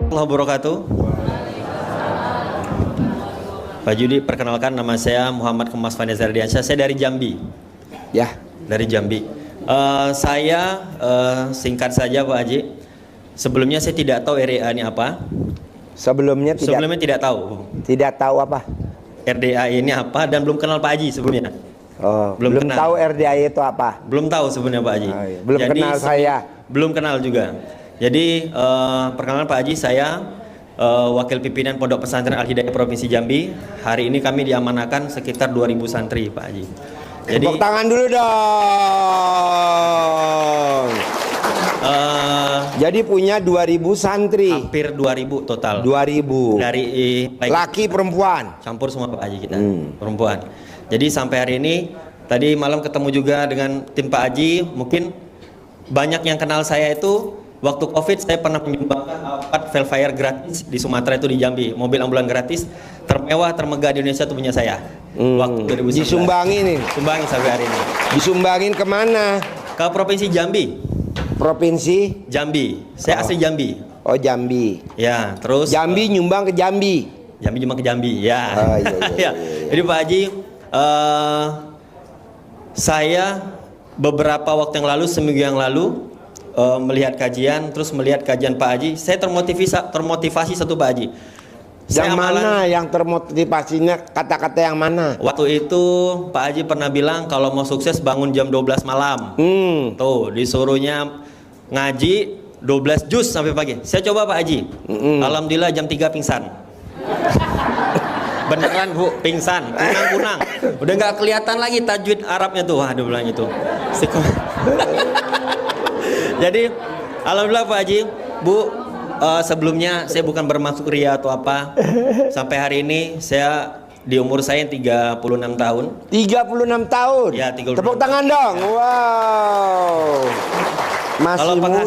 wabarakatuh. Pak Judi, perkenalkan nama saya Muhammad Kemas Vanessa Ardiansyah. Saya dari Jambi. Ya, dari Jambi. Saya singkat saja Pak Haji. Sebelumnya saya tidak tahu RDA ini apa. Sebelumnya tidak tahu. Tidak tahu apa? RDA ini apa dan belum kenal Pak Haji sebelumnya. Oh, belum tahu RDA itu apa? Belum tahu sebenarnya Pak Haji. Oh, iya. Belum kenal saya. Belum kenal juga. Jadi perkenalan Pak Haji, saya Wakil Pimpinan Pondok Pesantren Al Hidayah Provinsi Jambi. Hari ini kami diamanahkan sekitar 2000 santri Pak Haji. Jadi tepuk tangan dulu dong. Jadi punya 2000 santri. Hampir 2000 total. 2000. Dari laki perempuan. Campur semua Pak Haji kita. Perempuan. Jadi sampai hari ini, tadi malam ketemu juga dengan tim Pak Haji. Mungkin banyak yang kenal saya itu waktu Covid saya pernah menyumbangkan alat Velfire gratis di Sumatera itu di Jambi. Mobil ambulan gratis termewah termegah di Indonesia itu punya saya. Waktu 2019. Disumbangin nih. Sumbangin sampai hari ini. Disumbangin kemana? Ke Provinsi Jambi. Provinsi Jambi. Saya asli Jambi. Oh, Jambi. Ya, terus Jambi nyumbang ke Jambi. Jambi nyumbang ke Jambi. Ya. Oh, iya. Ya. Jadi Pak Haji, saya beberapa waktu yang lalu, seminggu yang lalu melihat kajian, terus melihat kajian Pak Haji, saya termotivasi satu Pak Haji. Yang mana yang termotivasinya, kata-kata yang mana? Waktu itu Pak Haji pernah bilang kalau mau sukses bangun jam 12 malam. Tuh disuruhnya ngaji 12 juz sampai pagi. Saya coba Pak Haji. Alhamdulillah jam 3 pingsan. Beneran Bu, pingsan, kunang-kunang. Udah nggak kelihatan lagi tajwid Arabnya tuh. Waduh bilang itu. Jadi alhamdulillah Pak Haji, Bu, sebelumnya saya bukan bermaksud ria atau apa. Sampai hari ini saya di umur saya 36 tahun. 36 tahun? Ya, 36. Tepuk tangan dong. Wow. Masih muda.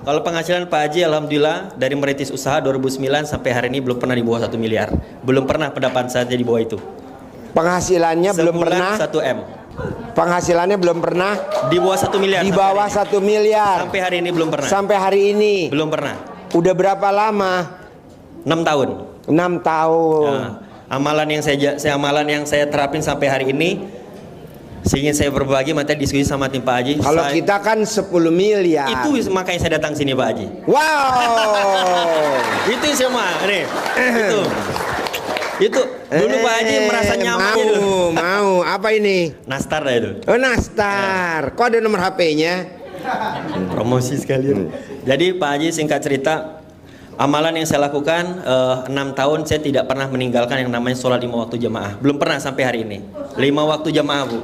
Kalau penghasilan Pak Haji alhamdulillah dari merintis usaha 2009 sampai hari ini belum pernah di bawah 1 miliar. Belum pernah pendapatan saya di bawah itu. Penghasilannya belum pernah 1 M. Penghasilannya belum pernah di bawah 1 miliar. Di bawah 1 miliar. Sampai hari ini belum pernah. Sampai hari ini belum pernah. Udah berapa lama? 6 tahun. 6 tahun. Nah, amalan yang saya terapin sampai hari ini, ingin saya berbagi materi diskusi sama tim Pak Haji. Kalau kita kan 10 miliar. Itu makanya saya datang sini Pak Haji. Wow. Itu semua nih. Itu dulu Pak Haji merasa nyaman gitu. Mau apa ini? Nastar dah itu. Oh, Nastar. Kok ada nomor HP-nya? Promosi sekalian. Jadi Pak Haji, singkat cerita, amalan yang saya lakukan 6 tahun saya tidak pernah meninggalkan yang namanya sholat 5 waktu jamaah. Belum pernah sampai hari ini. 5 waktu jamaah Bu.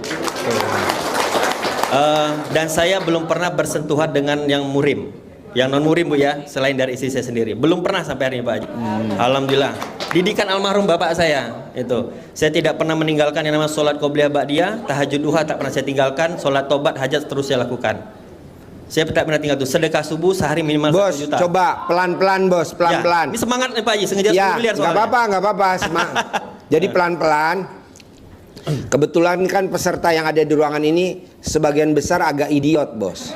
Dan saya belum pernah bersentuhan dengan yang murim, yang non murim Bu ya, selain dari istri saya sendiri. Belum pernah sampai hari ini Pak Haji. Alhamdulillah. Didikan almarhum bapak saya itu. Saya tidak pernah meninggalkan yang namanya sholat qobliyah ba'diyah, tahajud duha tak pernah saya tinggalkan, sholat tobat, hajat terus saya lakukan. Saya tak pernah tinggal tuh. Sedekah subuh sehari minimal 1 juta. Coba pelan-pelan bos, pelan-pelan. Ya, ini semangat nih Pak Haji, sengaja 10 miliar soalnya. Nggak apa-apa. Jadi pelan-pelan. Kebetulan kan peserta yang ada di ruangan ini sebagian besar agak idiot bos.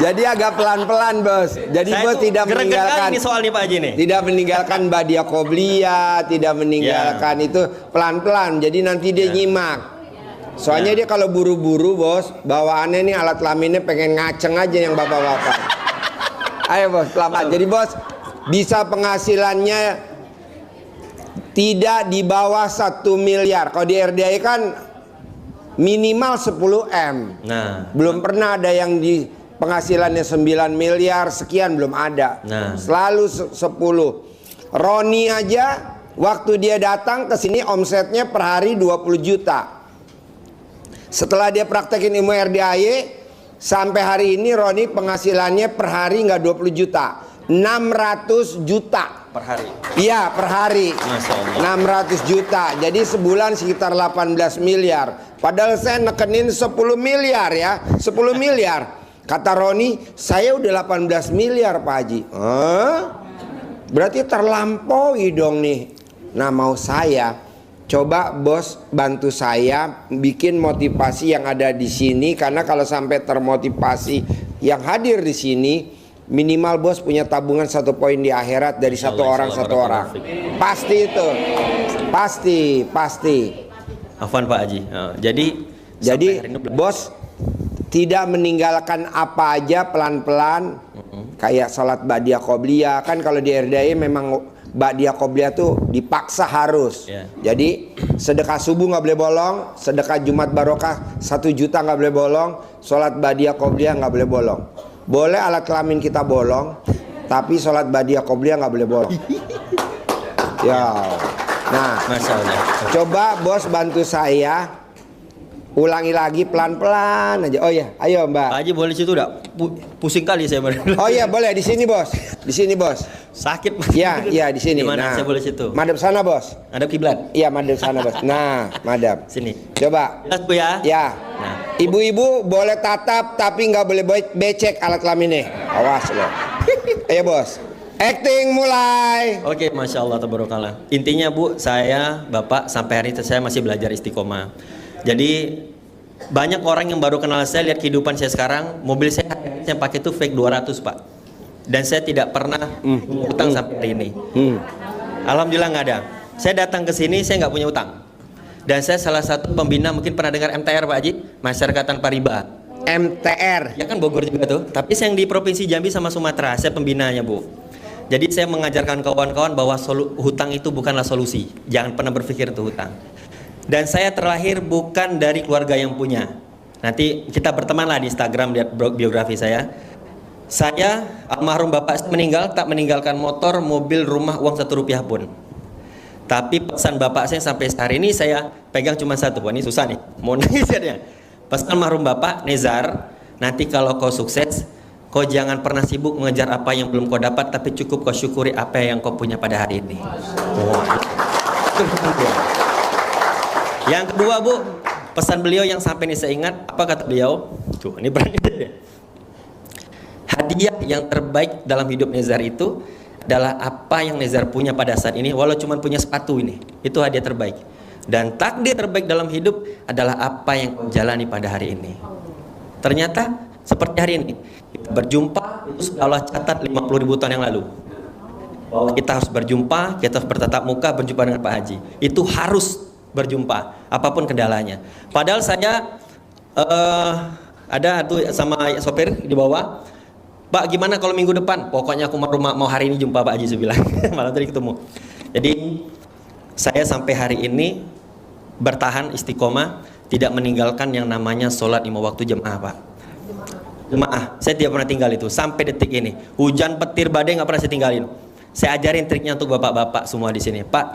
Jadi agak pelan-pelan bos. Jadi bos tidak meninggalkan ini soal nih Pak Haji nih. Tidak meninggalkan ba'diyah qobliyah, tidak meninggalkan itu pelan-pelan. Jadi nanti dia nyimak. Soalnya dia kalau buru-buru bos, bawaannya nih alat kelaminnya pengen ngaceng aja yang bapak-bapak. Ayo bos, pelan-pelan. Jadi bos bisa penghasilannya tidak di bawah 1 miliar. Kalau di RDI kan minimal 10 M. Nah, belum pernah ada yang di penghasilannya 9 miliar sekian, belum ada. Selalu 10. Roni aja waktu dia datang ke sini omsetnya per hari 20 juta. Setelah dia praktekin ilmu RDAY sampai hari ini Roni penghasilannya per hari nggak 20 juta, 600 juta per hari. Iya, per hari. Masya Allah. 600 juta. Jadi sebulan sekitar 18 miliar. Padahal saya nekenin 10 miliar ya. 10 miliar. Kata Roni, saya udah 18 miliar Pak Haji. Berarti terlampaui dong nih. Nah, mau saya coba bos bantu saya bikin motivasi yang ada di sini, karena kalau sampai termotivasi yang hadir di sini minimal bos punya tabungan 1 poin di akhirat dari satu orang satu orang. Pasti itu, pasti. Afwan Pak Haji. Jadi bos tidak meninggalkan apa aja pelan-pelan, kayak sholat ba'diyah qobliyah. Kan kalau di RDI memang ba'diyah qobliyah tuh dipaksa harus. Jadi sedekah subuh nggak boleh bolong, sedekah Jumat barokah 1 juta nggak boleh bolong, sholat ba'diyah qobliyah nggak boleh bolong. Boleh alat kelamin kita bolong, tapi sholat ba'diyah qobliyah nggak boleh bolong. Ya, nah, Masya Allah. coba bos bantu saya, ulangi lagi pelan-pelan aja. Oh ya, ayo Mbak. Pak Haji boleh situ enggak? Pusing kali saya. Oh iya boleh di sini bos, di sini bos. Sakit. Ya, iya di sini. Di mana Nah, saya boleh situ? madep sana bos. Ada kiblat. Iya madep sana bos. Nah, madep. Sini. Coba. Jelas Bu ya? Ya. Nah. Ibu-ibu boleh tatap tapi nggak boleh becek alat kelaminnya. Awas loh. Ayo bos. Acting mulai. Oke, Masya Allah, tabarakallah. Intinya Bu, saya, Bapak, sampai hari ini saya masih belajar istiqomah. Jadi banyak orang yang baru kenal saya, lihat kehidupan saya sekarang, mobil saya pakai itu fake 200 Pak. Dan saya tidak pernah utang sampai hari ini. Alhamdulillah nggak ada. Saya datang ke sini, saya nggak punya utang. Dan saya salah satu pembina, mungkin pernah dengar MTR Pak Haji, Masyarakat Tanpa Riba. MTR. Ya kan Bogor juga tuh. Tapi saya yang di Provinsi Jambi sama Sumatera, saya pembinanya Bu. Jadi saya mengajarkan kawan-kawan bahwa hutang itu bukanlah solusi. Jangan pernah berpikir itu hutang. Dan saya terlahir bukan dari keluarga yang punya. Nanti kita berteman lah di Instagram, lihat biografi saya. Saya almarhum bapak meninggal, tak meninggalkan motor, mobil, rumah, uang 1 rupiah pun. Tapi pesan bapak saya sampai hari ini saya pegang cuma satu. Wah, ini susah nih, mau nangis ya. Pesan almarhum bapak, Nezar, nanti kalau kau sukses, kau jangan pernah sibuk mengejar apa yang belum kau dapat, tapi cukup kau syukuri apa yang kau punya pada hari ini. Yang kedua Bu, pesan beliau yang sampai ini saya ingat, apa kata beliau? Tuh, ini berani deh. Hadiah yang terbaik dalam hidup Nezar itu adalah apa yang Nezar punya pada saat ini, walau cuma punya sepatu ini. Itu hadiah terbaik. Dan takdir terbaik dalam hidup adalah apa yang kau jalani pada hari ini. Ternyata seperti hari ini, kita berjumpa, itu sudah Allah catat 50.000 tahun yang lalu. Bahwa kita harus berjumpa, kita harus bertatap muka, berjumpa dengan Pak Haji. Itu harus berjumpa, apapun kendalanya. Padahal saya ada tuh sama sopir di bawah, Pak gimana kalau minggu depan? Pokoknya aku mau hari ini jumpa Pak Haji, saya bilang. Malam tadi ketemu. Jadi saya sampai hari ini bertahan istiqomah, tidak meninggalkan yang namanya sholat 5 waktu jemaah Pak. Jemaah, saya tidak pernah tinggal itu sampai detik ini. Hujan, petir, badai nggak pernah saya tinggalin. Saya ajarin triknya untuk bapak-bapak semua di sini. Pak,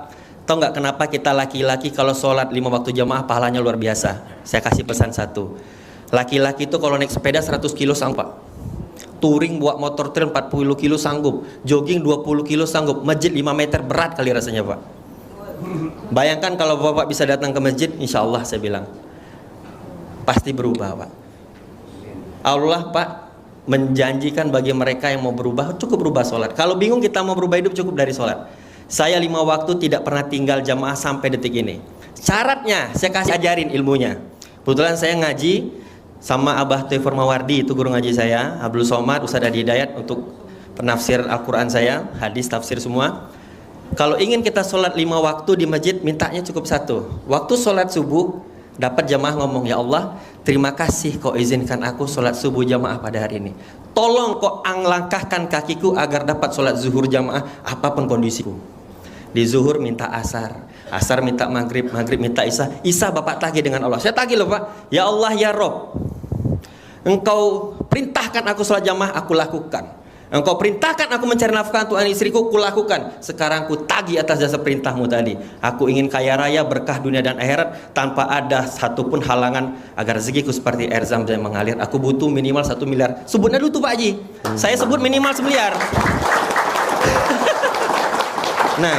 tahu nggak kenapa kita laki-laki kalau sholat 5 waktu jemaah pahalanya luar biasa? Saya kasih pesan satu. Laki-laki itu kalau naik sepeda 100 kilo sanggup Pak. Touring buat motor trail 40 kilo sanggup. Jogging 20 kilo sanggup. Masjid 5 meter berat kali rasanya Pak. Bayangkan kalau bapak bisa datang ke masjid, insya Allah saya bilang pasti berubah Pak. Allah Pak menjanjikan bagi mereka yang mau berubah, cukup berubah sholat. Kalau bingung kita mau berubah hidup, cukup dari sholat. Saya 5 waktu tidak pernah tinggal jamaah sampai detik ini. Syaratnya saya kasih ajarin ilmunya. Kebetulan saya ngaji sama Abah Taufikur Mawardi, itu guru ngaji saya, Abdul Somad, Ustaz Adi Hidayat, untuk penafsir Al-Quran saya, hadis, tafsir semua. Kalau ingin kita sholat 5 waktu di masjid, mintanya cukup satu. Waktu sholat subuh, dapat jamaah ngomong, ya Allah, terima kasih kau izinkan aku sholat subuh jamaah pada hari ini. Tolong kau langkahkan kakiku agar dapat sholat zuhur jamaah apapun kondisiku. Di zuhur minta asar, asar minta maghrib, maghrib minta isya, isya bapak tagih dengan Allah. Saya tagih loh Pak, ya Allah ya Rob, engkau perintahkan aku sholat jamaah, aku lakukan. Engkau perintahkan aku mencari nafkah untuk anak istriku, aku lakukan. Sekarang aku tagih atas jasa perintahmu tadi. Aku ingin kaya raya, berkah dunia dan akhirat, tanpa ada satupun halangan agar rezekiku seperti air zam-zam yang mengalir. Aku butuh minimal 1 miliar. Sebutnya dulu tuh Pak Haji. Saya sebut minimal 1 miliar. Nah,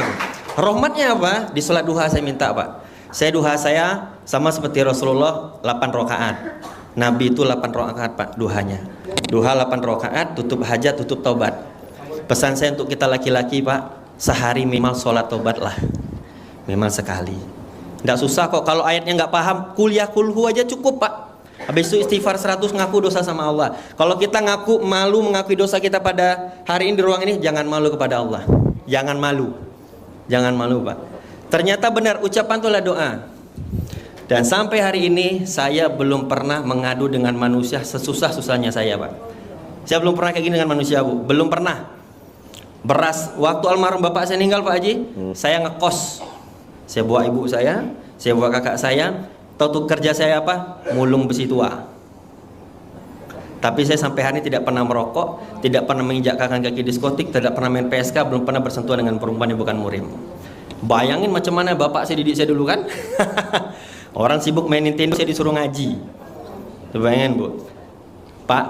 rahmatnya apa? Di sholat duha saya minta Pak. Saya duha saya sama seperti Rasulullah 8 rakaat. Nabi itu 8 rakaat Pak duhanya. Duha 8 rakaat, tutup hajat, tutup taubat. Pesan saya untuk kita laki-laki Pak, sehari minimal sholat taubat lah. Minimal sekali. Nggak susah kok, kalau ayatnya nggak paham, kuliah kulhu aja cukup Pak. Habis itu istighfar 100, ngaku dosa sama Allah. Kalau kita ngaku malu mengakui dosa kita pada hari ini di ruang ini, jangan malu kepada Allah. Jangan malu. Jangan malu, Pak. Ternyata benar ucapan itu adalah doa. Dan sampai hari ini saya belum pernah mengadu dengan manusia sesusah-susahnya saya, Pak. Saya belum pernah kayak gini dengan manusia, Bu. Belum pernah. Beras waktu almarhum bapak saya meninggal, Pak Haji, saya ngekos. Saya bawa ibu saya bawa kakak saya. Tahu tuh kerja saya apa? Mulung besi tua. Tapi saya sampai hari ini tidak pernah merokok, tidak pernah menginjak kaki diskotik, tidak pernah main PSK, belum pernah bersentuhan dengan perempuan yang bukan murim. Bayangin macam mana bapak saya didik saya dulu kan? Orang sibuk main Nintendo, saya disuruh ngaji. Bayangin, Bu. Pak,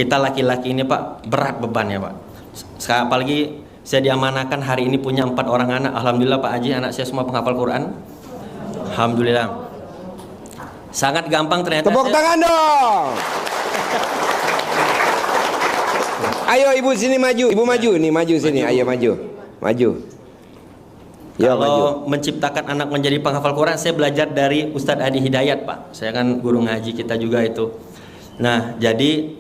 kita laki-laki ini, Pak, berat bebannya, Pak. Sekarang apalagi saya diamanakan hari ini punya 4 orang anak. Alhamdulillah Pak Haji, anak saya semua penghafal Quran. Alhamdulillah. Sangat gampang ternyata. Tepuk tangan dong. Ayo ibu sini maju, ibu maju nih, maju sini, ayo maju, maju. Ya, kalau maju. Menciptakan anak menjadi penghafal Quran, saya belajar dari Ustadz Adi Hidayat, Pak. Saya kan guru ngaji kita juga itu. Nah, jadi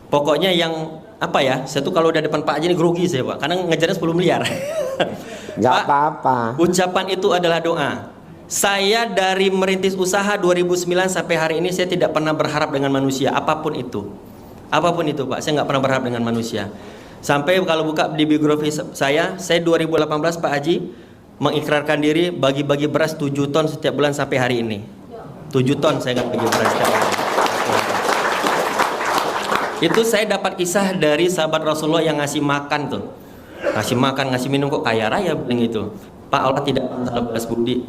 pokoknya yang apa ya? Saya tuh kalau udah depan Pak Haji ini grogi saya, Pak, karena ngejarnya 10 miliar. Gak apa-apa. Ucapan itu adalah doa. Saya dari merintis usaha 2009 sampai hari ini saya tidak pernah berharap dengan manusia apapun itu. Apapun itu, Pak, saya nggak pernah berharap dengan manusia. Sampai kalau buka di biografi saya 2018 Pak Haji mengikrarkan diri bagi-bagi beras 7 ton setiap bulan sampai hari ini. 7 ton saya nggak bagi beras setiap bulan. Itu saya dapat kisah dari sahabat Rasulullah yang ngasih makan tuh. Ngasih makan, ngasih minum kok kaya raya bilang gitu. Pak, Allah tidak pernah balas budi.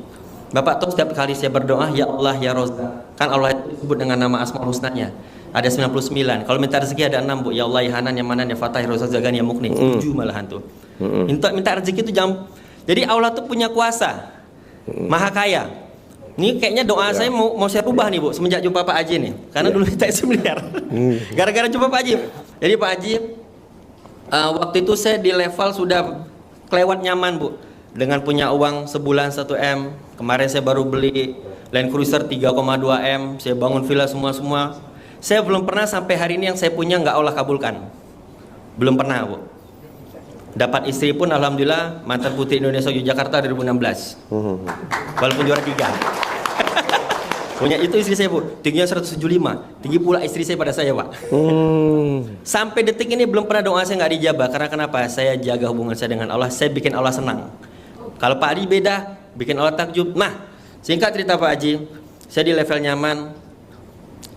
Bapak tuh setiap kali saya berdoa, ya Allah ya Razzaq, kan Allah itu disebut dengan nama Asmaul Husnanya. Ada 99. Kalau minta rezeki ada 6, Bu. Ya Allah ya Hanan ya Manan ya Fatah ya Razzaq Zagan ya Mukni. 7 malahan tuh. Minta rezeki itu jam. Jadi Allah tuh punya kuasa. Maha kaya. Ini kayaknya doa saya mau saya rubah nih, Bu, semenjak jumpa Pak Haji nih. Karena dulu minta 1 miliar. Gara-gara jumpa Pak Haji. Jadi Pak Haji waktu itu saya di level sudah kelewat nyaman, Bu. Dengan punya uang sebulan 1 M. Kemarin saya baru beli Land Cruiser 3,2 M. Saya bangun villa semua. Saya belum pernah sampai hari ini yang saya punya nggak Allah kabulkan. Belum pernah, Bu. Dapat istri pun alhamdulillah mantan putri Indonesia Yogyakarta 2016. Walaupun juara 3. Punya itu istri saya, Bu. Tingginya 175. Tinggi pula istri saya pada saya, Pak. Sampai detik ini belum pernah doa saya nggak dijabah. Karena kenapa? Saya jaga hubungan saya dengan Allah. Saya bikin Allah senang. Kalau Pak Haji beda, bikin Allah takjub. Nah, singkat cerita Pak Haji, saya di level nyaman,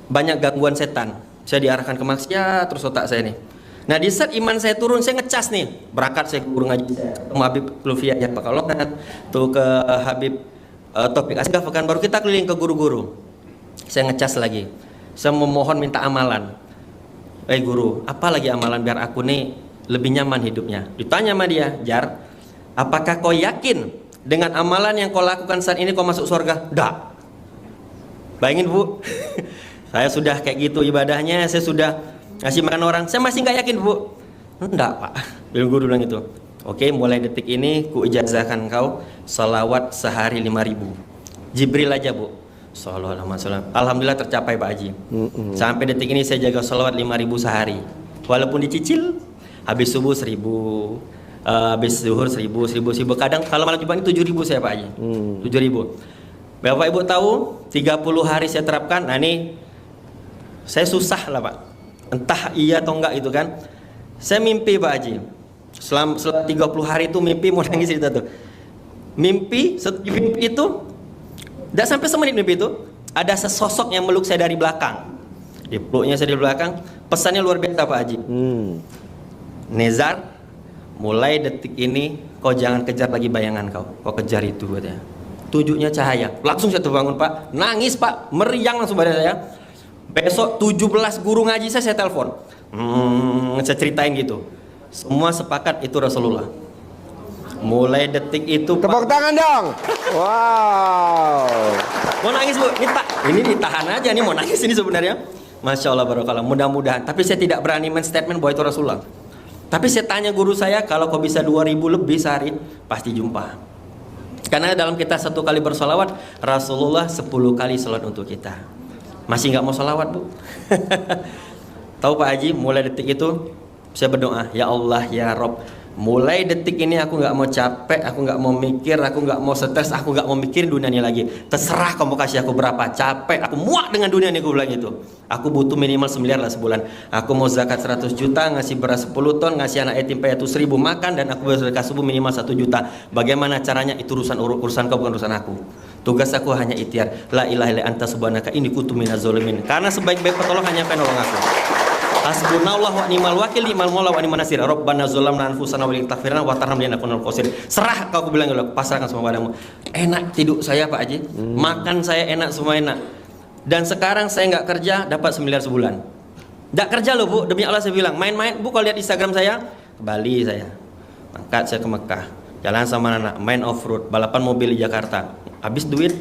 banyak gangguan setan. Saya diarahkan ke maksiat terus otak saya nih. Nah, di saat iman saya turun, saya ngecas nih. Berangkat saya ke guru ngaji, ketemu Habib Lufiyah ya Pekalongan, tuh ke Habib Topik Asgaf Pekanbaru, kita keliling ke guru-guru. Saya ngecas lagi. Saya memohon minta amalan. Guru, apa lagi amalan biar aku nih lebih nyaman hidupnya? Ditanya sama dia, Jar, apakah kau yakin dengan amalan yang kau lakukan saat ini kau masuk surga? Nggak. Bayangin, Bu. Saya sudah kayak gitu ibadahnya, saya sudah ngasih makan orang, saya masih nggak yakin, Bu. Enggak, Pak. Guru bilang gitu. Oke, mulai detik ini ku ijazahkan kau salawat sehari 5.000. Jibril aja, Bu. Sallallahu alaihi wasallam. Alhamdulillah tercapai, Pak Haji. Sampai detik ini saya jaga salawat 5.000 sehari. Walaupun dicicil, habis subuh 1.000, habis zuhur 1.000. Kadang kalau malam Jumat ini 7.000 saya, Pak Haji. 7.000. Bapak Ibu tahu, 30 hari saya terapkan. Nah ini saya susah lah, Pak. Entah iya atau enggak itu kan. Saya mimpi, Pak Haji. Selama 30 hari itu mimpi, mau nangis cerita tuh. Mimpi itu tidak sampai semenit mimpi itu, ada sesosok yang meluk saya dari belakang. Dipeluknya saya dari belakang, pesannya luar biasa, Pak Haji. Nezar, mulai detik ini kau jangan kejar lagi bayangan kau kejar itu, katanya. Tujuhnya cahaya. Langsung saya terbangun, Pak. Nangis, Pak, meriang langsung badan saya. Besok 17 guru ngaji saya telepon. Saya ceritain gitu. Semua sepakat itu Rasulullah. Mulai detik itu, tepuk tangan dong. Wow. Mau nangis, Bu? Ini ditahan aja nih, mau nangis ini sebenarnya. Masya Allah, barakallah. Mudah-mudahan. Tapi saya tidak berani men-statement bahwa itu Rasulullah. Tapi saya tanya guru saya, kalau kau bisa 2.000 lebih sehari, pasti jumpa. Karena dalam kita 1 kali bersolawat, Rasulullah 10 kali sholat untuk kita. Masih nggak mau sholawat bu. Tahu Pak Haji, mulai detik itu saya berdoa, ya Allah ya Rob, mulai detik ini aku nggak mau capek, aku nggak mau mikir, aku nggak mau stres, aku nggak mau mikirin dunia ini lagi. Terserah kamu kasih aku berapa, capek, aku muak dengan dunia ini, aku bilang gitu. Aku butuh minimal 9 miliar lah sebulan. Aku mau zakat 100 juta, ngasih beras 10 ton, ngasih anak yatim piatu 1000 makan, dan aku bersedekah subuh minimal 1 juta. Bagaimana caranya? Itu urusan kau, bukan urusan aku. Tugas aku hanya ikhtiar, la ilaha illa anta subhanaka inni kuntu minaz zalimin. Karena sebaik-baik pertolongan hanya penolong aku. Hasbunallahu wa ni'mal wakil, ni'mal maula wa ni'man nasir. Rabbana zalamna anfusana wa la taghfir lana wa tarhamna lanakunanna minal khasirin. Serah kau, aku bilang gitu, pasrahkan semua padamu. Enak tidur saya Pak Haji, makan saya enak, semua enak. Dan sekarang saya nggak kerja, dapat 9 miliar sebulan. Nggak kerja loh bu, demi Allah saya bilang. Main-main bu, kalau lihat Instagram saya, ke Bali saya, angkat saya ke Mekah, jalan sama anak, main off road, balapan mobil di Jakarta. Habis duit,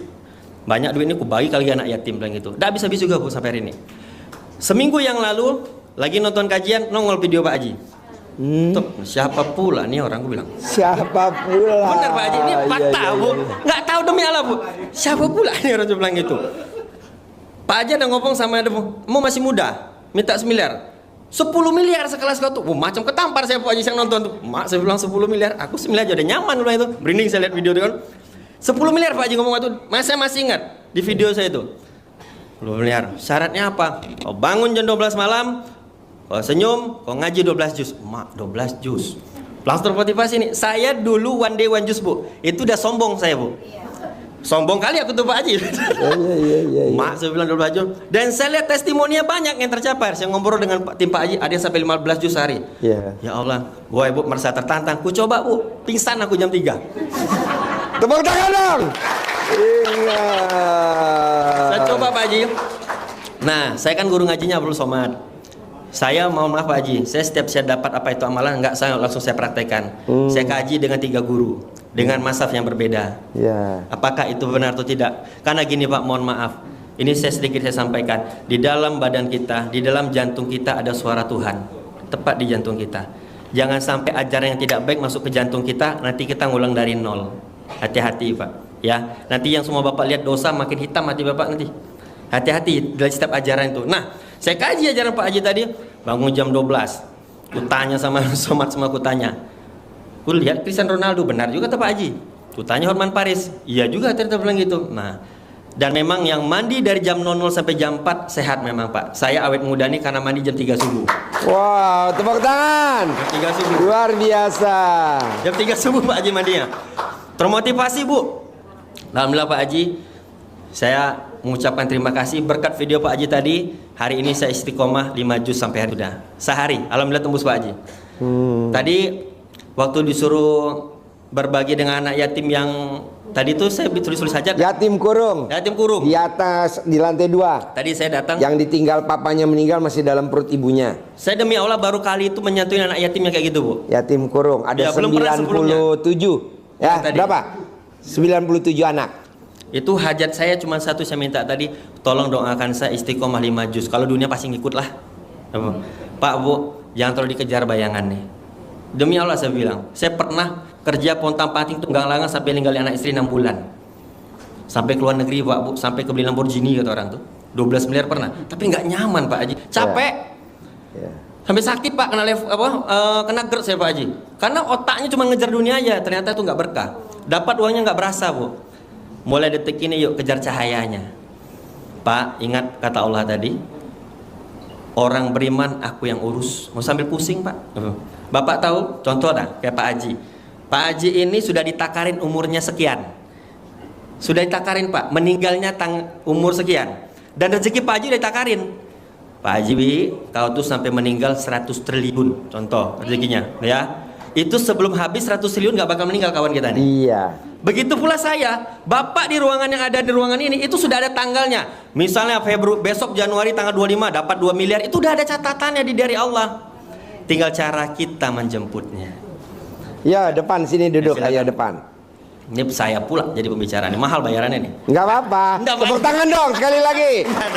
banyak duit ini aku bagi kali anak yatim, bilang gitu. Nggak habis-habis juga bu sampai hari ini. Seminggu yang lalu lagi nonton kajian, nongol video Pak Haji. Tuh, siapa pula nih orang, gue bilang. Siapa pula? Benar Pak Haji, ini fakta bu. Nggak tahu demi Allah bu. Siapa pula nih orang, bilang gitu. Pak Haji ada ngomong sama ada, mau masih muda, minta 9 miliar. 10 miliar sekelas kau tuh. Macam ketampar saya Pak Haji yang nonton tuh. Mak saya bilang 10 miliar, aku 9 miliar aja udah nyaman bilang itu. Berinding saya lihat video itu kan. 10 miliar Pak Haji ngomong itu. Saya masih ingat di video saya itu. 10 miliar. Syaratnya apa? Kau bangun jam 12 malam, kau senyum, kau ngaji 12 juz. Mak, 12 juz. Langsung termotivasi nih. Saya dulu one day one juz bu. Itu udah sombong saya bu. Sombong kali aku tuh Pak Haji. Iya. Mak saya bilang 12 juz. Dan saya lihat testimoninya banyak yang tercapai. Saya ngobrol dengan tim Pak Haji, ada yang sampai 15 juz sehari. Ya Allah, gua ibu merasa tertantang. Ku coba bu, pingsan aku jam 3. Tepuk tangan dong. Iya. Saya coba Pak Haji. Nah, saya kan guru ngajinya Abdul Somad. Saya mau maaf Pak Haji, saya setiap saya dapat apa itu amalan, enggak saya langsung saya praktekkan. Saya kaji dengan 3 guru, dengan mazhab yang berbeda. Apakah itu benar atau tidak? Karena gini Pak, mohon maaf. Ini sedikit saya sampaikan. Di dalam badan kita, di dalam jantung kita ada suara Tuhan. Tepat di jantung kita. Jangan sampai ajaran yang tidak baik masuk ke jantung kita, nanti kita ngulang dari nol. Hati-hati Pak. Ya, nanti yang semua Bapak lihat dosa makin hitam hati Bapak nanti. Hati-hati dari setiap ajaran itu. Nah, saya kaji ajaran Pak Haji tadi, bangun jam 12. Ku tanya sama Somad, semua ku tanya. Ku lihat Cristiano Ronaldo, benar juga kata Pak Haji. Ku tanya Hotman Paris, iya juga ternyata bilang gitu. Nah, dan memang yang mandi dari jam 00 sampai jam 4 sehat memang Pak. Saya awet muda nih karena mandi jam 3 subuh. Wow, tepuk tangan. Jam 3 subuh. Luar biasa. Jam 3 subuh Pak Haji mandinya. Termotivasi Bu. Alhamdulillah Pak Haji, saya mengucapkan terima kasih berkat video Pak Haji tadi. Hari ini saya istiqomah 5 juz sampai hari sudah sehari. Alhamdulillah tembus Pak Haji. Tadi waktu disuruh berbagi dengan anak yatim yang tadi tuh saya tulis saja. Yatim kurung. Yatim kurung. Di atas, di lantai 2. Tadi saya datang. Yang ditinggal papanya meninggal masih dalam perut ibunya. Saya demi Allah baru kali itu menyatuin anak yatim yang kayak gitu Bu. Yatim kurung. Ada Ya, belum pernah 97. Ya, tadi. berapa? 97 anak. Itu hajat saya cuma satu, saya minta tadi, tolong doakan saya istiqomah 5 juz. Kalau dunia pasti ngikut lah. Pak Bu, jangan terlalu dikejar bayangan nih. Demi Allah saya bilang, saya pernah kerja pontang-panting tunggang-langang sampai ninggalin anak istri 6 bulan. Sampai ke luar negeri Pak Bu, sampai ke beli Lamborghini kata orang tuh. 12 miliar pernah, tapi nggak nyaman Pak Haji. Capek. Sampai sakit Pak, kena GERD saya Pak Haji. Karena otaknya cuma ngejar dunia aja, ternyata itu nggak berkah. Dapat uangnya nggak berasa Bu. Mulai detik ini yuk kejar cahayanya. Pak, ingat kata Allah tadi, orang beriman aku yang urus. Mau sambil pusing Pak. Bapak tahu contoh dah kayak Pak Haji. Pak Haji ini sudah ditakarin umurnya sekian. Sudah ditakarin Pak, meninggalnya umur sekian. Dan rezeki Pak Haji udah ditakarin. Pak Haji, kau tuh sampai meninggal 100 triliun. Contoh rezekinya ya. Itu sebelum habis 100 triliun nggak bakal meninggal kawan kita nih. Iya. Begitu pula saya, Bapak di ruangan yang ada di ruangan ini itu sudah ada tanggalnya. Misalnya besok Januari tanggal 25 dapat 2 miliar, itu udah ada catatannya dari Allah. Tinggal cara kita menjemputnya. Ya, depan sini duduk, Ya, ayo depan. Ini saya pula jadi pembicara nih, mahal bayarannya nih. Nggak apa-apa. Tepuk tangan dong sekali lagi.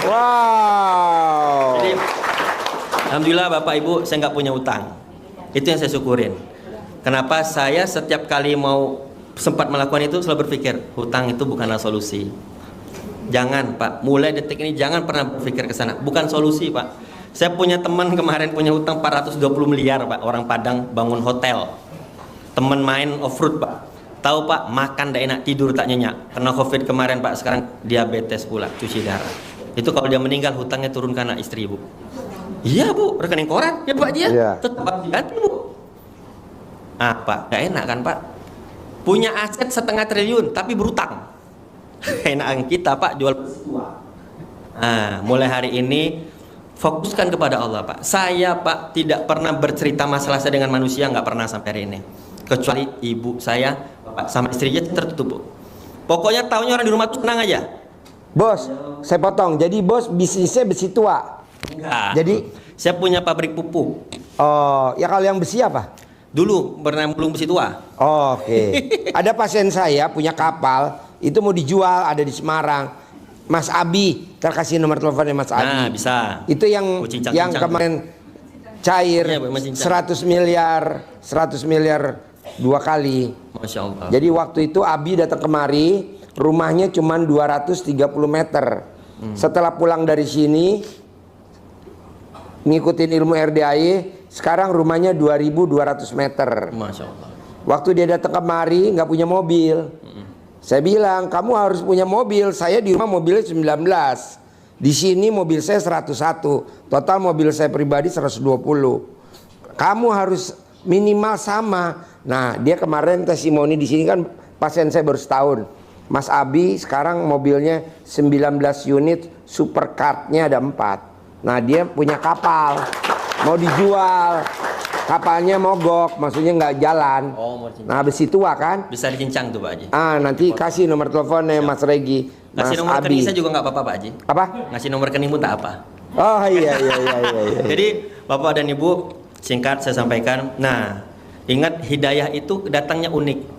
Wow. Jadi, alhamdulillah Bapak Ibu, saya nggak punya utang. Itu yang saya syukurin. Kenapa saya setiap kali mau sempat melakukan itu selalu berpikir hutang itu bukanlah solusi. Jangan Pak, mulai detik ini jangan pernah berpikir ke sana. Bukan solusi Pak. Saya punya teman kemarin punya hutang 420 miliar Pak. Orang Padang bangun hotel. Teman main off-road Pak. Tahu Pak, makan tidak enak, tidur tak nyenyak. Kena COVID kemarin Pak, sekarang diabetes pula, cuci darah. Itu kalau dia meninggal hutangnya turun ke anak istri Bu. Iya Bu, rekening koran ya Pak dia. Iya. Tetap diganti Bu. Ah Pak, tidak enak kan Pak? Punya aset 0,5 triliun tapi berutang. Enakan kita Pak jual tua. Nah, mulai hari ini fokuskan kepada Allah Pak. Saya Pak tidak pernah bercerita masalah saya dengan manusia, nggak pernah sampai hari ini. Kecuali ibu saya, Bapak sama istrinya tertutup Bu. Pokoknya tahunya orang di rumah tuh tenang aja. Bos, saya potong. Jadi bos bisnisnya besi tua. Enggak. Jadi saya punya pabrik pupuk. oh, ya kalau yang besi apa? Dulu pernah mulung besi tua. Oh, oke. Ada pasien saya punya kapal, itu mau dijual, ada di Semarang. Mas Abi, terkasih nomor teleponnya Mas Abi. Nah, bisa. Itu yang Oh, cincang, yang cincang. kemarin cair Iya, Bu, Mas cincang. 100 miliar 2 kali. Masya Allah. Jadi waktu itu Abi datang kemari, rumahnya cuma 230 meter. Setelah pulang dari sini, ngikutin ilmu RDAI, sekarang rumahnya 2200 meter. Masya Allah. Waktu dia datang kemari nggak punya mobil. Saya bilang, kamu harus punya mobil. Saya di rumah mobilnya 19. Di sini mobil saya 101. Total mobil saya pribadi 120. Kamu harus minimal sama. Nah, dia kemarin testimoni di sini kan pasien saya baru setahun. Mas Abi sekarang mobilnya 19 unit, supercar-nya ada 4. Nah, dia punya kapal. Mau dijual. Kapalnya mogok, maksudnya nggak jalan. Oh, mau cincang. Nah, besi tua kan? Bisa dicincang tuh Pak Haji. Ah, nanti kasih nomor teleponnya Mas Regi, Mas Ngasih nomor rekening Abi. saya juga nggak apa-apa Pak Haji. Apa? Ngasih nomor rekening pun tak apa. Oh iya. Jadi Bapak dan Ibu, singkat saya sampaikan. Nah, ingat hidayah itu datangnya unik.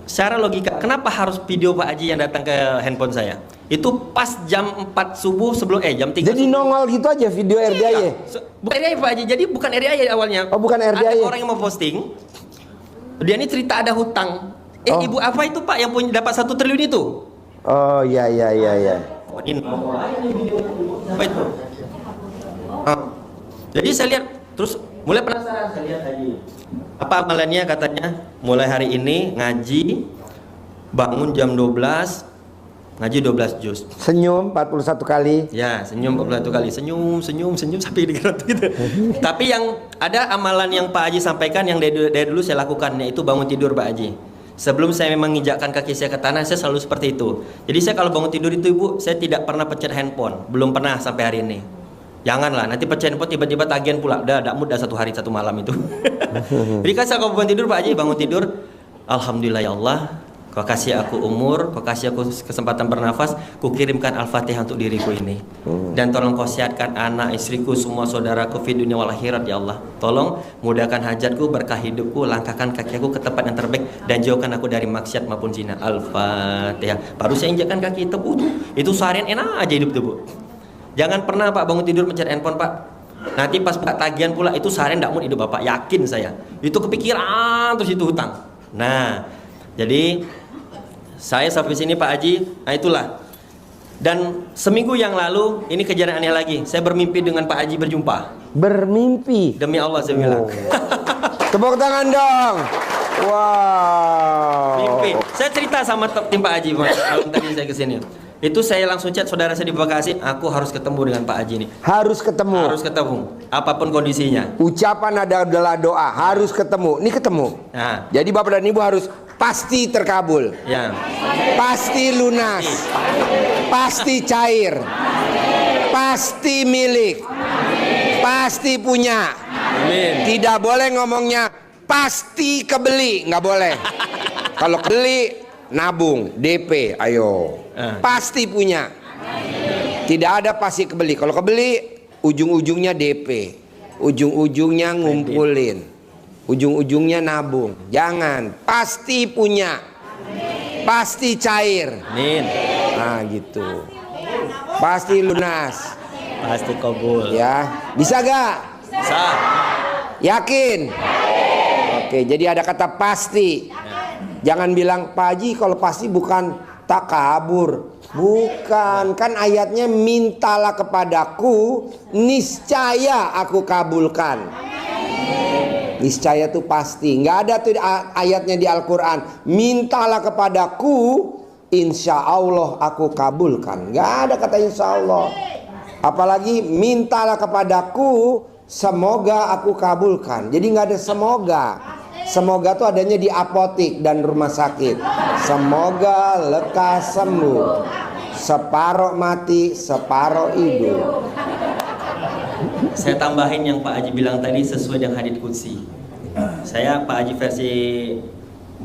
Secara logika, kenapa harus video Pak Haji yang datang ke handphone saya? Itu pas jam 4 subuh sebelum jam 3 Jadi subuh. nongol gitu aja video RDAI. Bukan RDAI Pak Haji, jadi bukan RDAI awalnya. Oh, bukan RDAI. Ada orang yang mau posting, dia ini cerita ada hutang. Oh. Ibu apa itu Pak yang punya dapat 1 triliun itu? Oh iya. Oh, ini apa itu? Jadi saya lihat terus mulai penasaran, saya lihat lagi apa amalannya. Katanya mulai hari ini ngaji, bangun jam 12, ngaji 12 juz. Senyum 41 kali. Ya, senyum 41 kali, senyum sampai digerut gitu. Tapi yang ada amalan yang Pak Haji sampaikan yang dari dulu saya lakukan, yaitu bangun tidur Pak Haji. Sebelum saya menginjakkan kaki saya ke tanah, saya selalu seperti itu. Jadi saya kalau bangun tidur itu Ibu, saya tidak pernah pencet handphone, belum pernah sampai hari ini. Janganlah, nanti pencet handphone tiba-tiba tagihan pula. Udah mood 1 hari 1 malam itu. Jadi kan saya kalau bangun tidur Pak Haji, bangun tidur, alhamdulillah ya Allah, Kau kasih aku umur, Kau kasih aku kesempatan bernafas, Ku kirimkan Al-Fatihah untuk diriku ini. Dan tolong Kau sehatkan anak, istriku, semua saudaraku fi dunia wal akhirat ya Allah. Tolong mudahkan hajatku, berkah hidupku, langkahkan kaki aku ke tempat yang terbaik, dan jauhkan aku dari maksiat maupun zina. Al-Fatihah. Baru saya injakkan kaki itu, itu seharian enak aja hidup tuh Bu. Jangan pernah Pak bangun tidur mencet handphone Pak. Nanti pas Pak tagihan pula, itu seharian tidak mau hidup Bapak, yakin saya. Itu kepikiran terus itu hutang. Nah, jadi saya sampai sini Pak Haji, nah itulah. Dan seminggu yang lalu, ini kejadian aneh lagi. Saya bermimpi dengan Pak Haji berjumpa. Bermimpi. Demi Allah saya bilang. Tepuk tangan dong. Wow. Mimpi. Saya cerita sama tim Pak Haji malam tadi saya kesini. Itu saya langsung chat saudara saya di Bekasi, aku harus ketemu dengan Pak Haji ini. Harus ketemu. Harus ketemu, apapun kondisinya. Ucapan adalah doa. Harus ketemu. Ini ketemu. Nah, Jadi Bapak dan Ibu harus pasti terkabul. ya. Pasti lunas. Pasti cair. Pasti milik. Pasti punya. Amin. Tidak boleh ngomongnya pasti kebeli, nggak boleh. Kalau kebeli nabung, DP, ayo. Pasti punya. Tidak ada pasti kebeli. Kalau kebeli ujung-ujungnya DP. Ujung-ujungnya ngumpulin. Ujung-ujungnya nabung. Jangan, pasti punya. Pasti cair. Amin. Nah, gitu. Pasti lunas. Pasti kabul. Ya, bisa gak? Bisa. Yakin? Oke, jadi ada kata pasti. Jangan bilang Pak Haji kalau pasti bukan takabur. Bukan, kan ayatnya mintalah kepadaku, niscaya aku kabulkan. Niscaya itu pasti. Nggak ada tuh ayatnya di Al-Quran, mintalah kepadaku, insya Allah aku kabulkan. Nggak ada kata insya Allah. Apalagi mintalah kepadaku, semoga aku kabulkan. Jadi nggak ada semoga. Semoga tuh adanya di apotik dan rumah sakit. Semoga lekas sembuh. Separoh mati, separoh hidup. Saya tambahin yang Pak Haji bilang tadi sesuai dengan hadits qudsi. Saya Pak Haji versi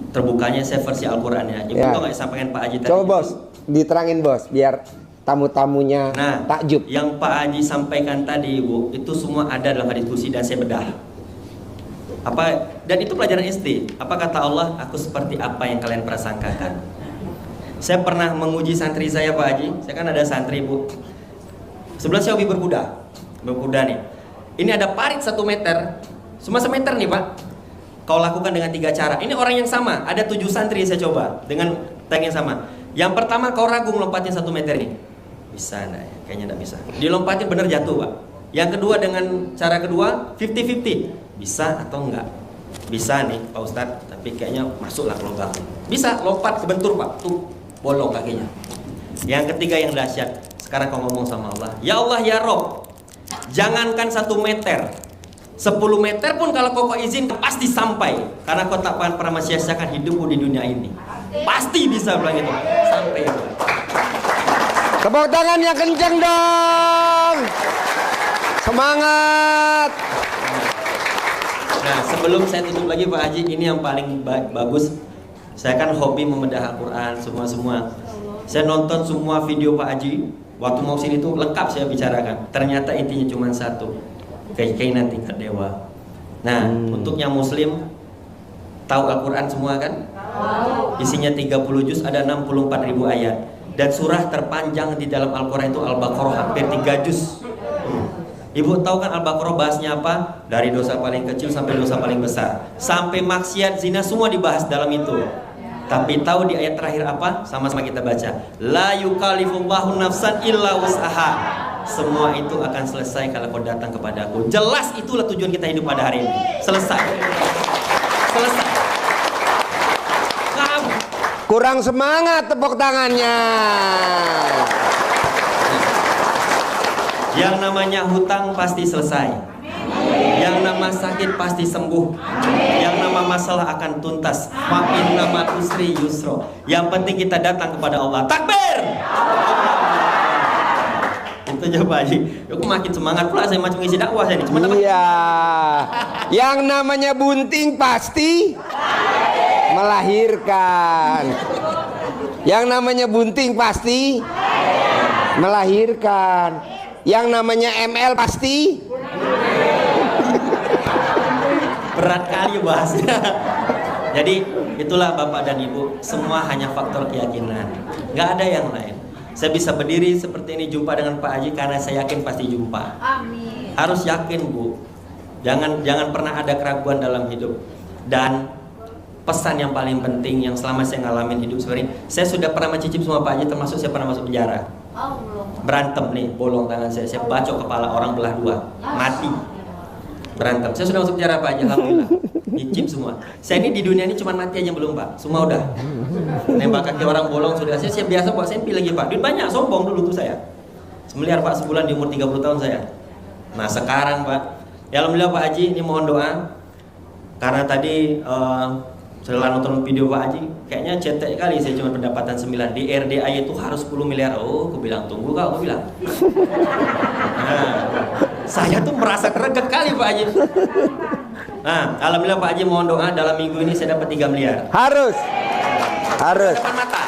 terbukanya, saya versi Al-Quran ya. Ibu tuh nggak sampaikan Pak Haji tadi. Coba bos, diterangin bos, biar tamu-tamunya takjub. Yang Pak Haji sampaikan tadi Bu, itu semua ada dalam hadits qudsi dan saya bedah. Dan itu pelajaran SD. Apa kata Allah? Aku seperti apa yang kalian prasangkakan. Saya pernah menguji santri saya Pak Haji. Saya kan ada santri Bu. Sebelah saya hobi berkuda nih. Ini ada parit 1 meter, cuma 1 meter nih Pak. Kau lakukan dengan 3 cara. Ini orang yang sama. Ada 7 santri saya coba dengan tank yang sama. Yang pertama kau ragu melompatin 1 meter ini. Bisa enggak ya? Kayaknya enggak bisa. Dilompatin bener jatuh Pak. Yang kedua dengan cara kedua 50-50. Bisa atau enggak? Bisa nih Pak Ustadz, tapi kayaknya masuklah ke lubang. Bisa, lompat kebentur Pak, tuh bolong kakinya. Yang ketiga yang dahsyat, sekarang kau ngomong sama Allah, ya Allah ya Rob, jangankan 1 meter, 10 meter pun kalau kau izin pasti sampai, karena kau tak akan pernah sia-siakan hidupmu di dunia ini. Pasti bisa bilang itu, sampai itu. Tepuk tangan yang kenceng dong. Semangat. Nah, sebelum saya tutup lagi Pak Haji, ini yang paling bagus. Saya kan hobi membedah Al-Quran semua. Saya nonton semua video Pak Haji. Waktu mau sini tuh lengkap saya bicarakan. Ternyata intinya cuma satu, keyakinan tingkat dewa. Nah, untuk yang Muslim tahu Al-Quran semua kan? Isinya 30 juz, ada 64.000 ayat. Dan surah terpanjang di dalam Al-Quran itu Al-Baqarah, hampir 3 juz. Ibu tahu kan Al-Baqarah bahasnya apa? Dari dosa paling kecil sampai dosa paling besar, sampai maksiat, zina, semua dibahas dalam itu. Tapi tahu di ayat terakhir apa? Sama-sama kita baca. La yukallifullahu nafsan illa wus'aha. Semua itu akan selesai kalau kau datang kepadaku. Jelas itulah tujuan kita hidup pada hari ini. Selesai. Kurang semangat tepuk tangannya. Yang namanya hutang pasti selesai. Yang nama sakit pasti sembuh. Yang nama masalah akan tuntas. Fa inna ma'al usri yusra. Yang penting kita datang kepada Allah. Takbir. Itu aja Pak Haji. Aku makin semangat pula saya macam ngisi dakwah saya ini. Iya. Yang namanya bunting pasti melahirkan. Yang namanya bunting pasti melahirkan. Yang namanya ML pasti berat kali bahasnya. Jadi itulah Bapak dan Ibu, semua hanya faktor keyakinan, nggak ada yang lain. Saya bisa berdiri seperti ini jumpa dengan Pak Haji karena saya yakin pasti jumpa. Amin. Harus yakin Bu, jangan pernah ada keraguan dalam hidup. Dan pesan yang paling penting yang selama saya ngalamin hidup seperti ini, saya sudah pernah mencicip semua Pak Haji, termasuk saya pernah masuk penjara. Berantem nih, bolong tangan saya bacok kepala orang belah 2, mati. Berantem, saya sudah masuk penjara Pak Haji, alhamdulillah. Nyicip semua. Saya ini di dunia ini cuma mati aja belum Pak, semua udah. Nembak kaki orang bolong sudah. Saya biasa Pak, saya pilih lagi Pak. Duit banyak, sombong dulu tuh saya. 1 miliar Pak sebulan di umur 30 tahun saya. Nah sekarang Pak, ya alhamdulillah Pak Haji, ini mohon doa. Karena tadi setelah nonton video Pak Haji, kayaknya cetek kali saya cuma pendapatan 9. Di RDA itu harus 10 miliar. Oh, aku bilang tunggu kau, aku bilang. Nah, saya tuh merasa greget kali Pak Haji. Nah, alhamdulillah Pak Haji mohon doa dalam minggu ini saya dapat 3 miliar. harus Depan mata.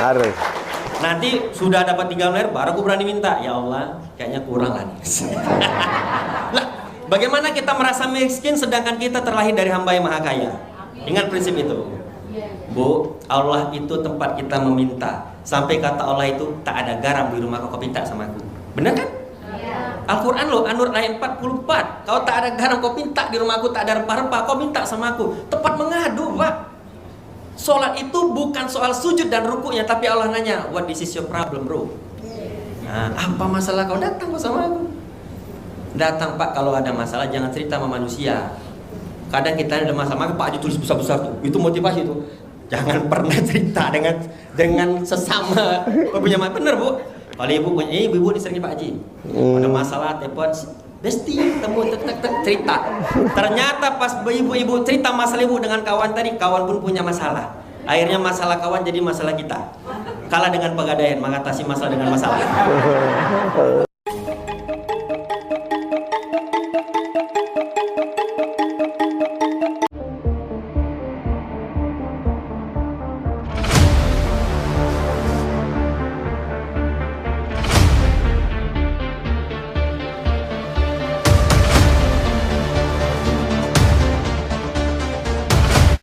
harus. Nanti sudah dapat 3 miliar baru aku berani minta. Ya Allah, kayaknya kurang lah nih. Lah, bagaimana kita merasa miskin sedangkan kita terlahir dari hamba yang maha kaya? Ingat prinsip itu Bu, Allah itu tempat kita meminta. Sampai kata Allah itu, tak ada garam di rumah kau minta sama aku. Benar kan? Al-Quran loh, An-Nur ayat 44. Kau tak ada garam kau minta di rumahku, tak ada rempah-rempah kau minta sama aku. Tepat mengadu Pak. Sholat itu bukan soal sujud dan rukunya, tapi Allah nanya, what this is your problem bro? Nah, apa masalah kau? Datang kok sama aku. Datang Pak, kalau ada masalah jangan cerita sama manusia. Kadang kita ada masalah, maka Pak Haji tulis besar-besar tuh. Itu motivasi tuh. Jangan pernah cerita dengan sesama punya masalah. Bener Bu. Kalau ibu punya, ibu diseringin Pak Haji. Ada masalah, telepon, Besti, temu cerita. Ternyata pas ibu-ibu cerita masalah ibu dengan kawan tadi, kawan pun punya masalah. Akhirnya masalah kawan jadi masalah kita. Kalah dengan pegadaian, mengatasi masalah dengan masalah.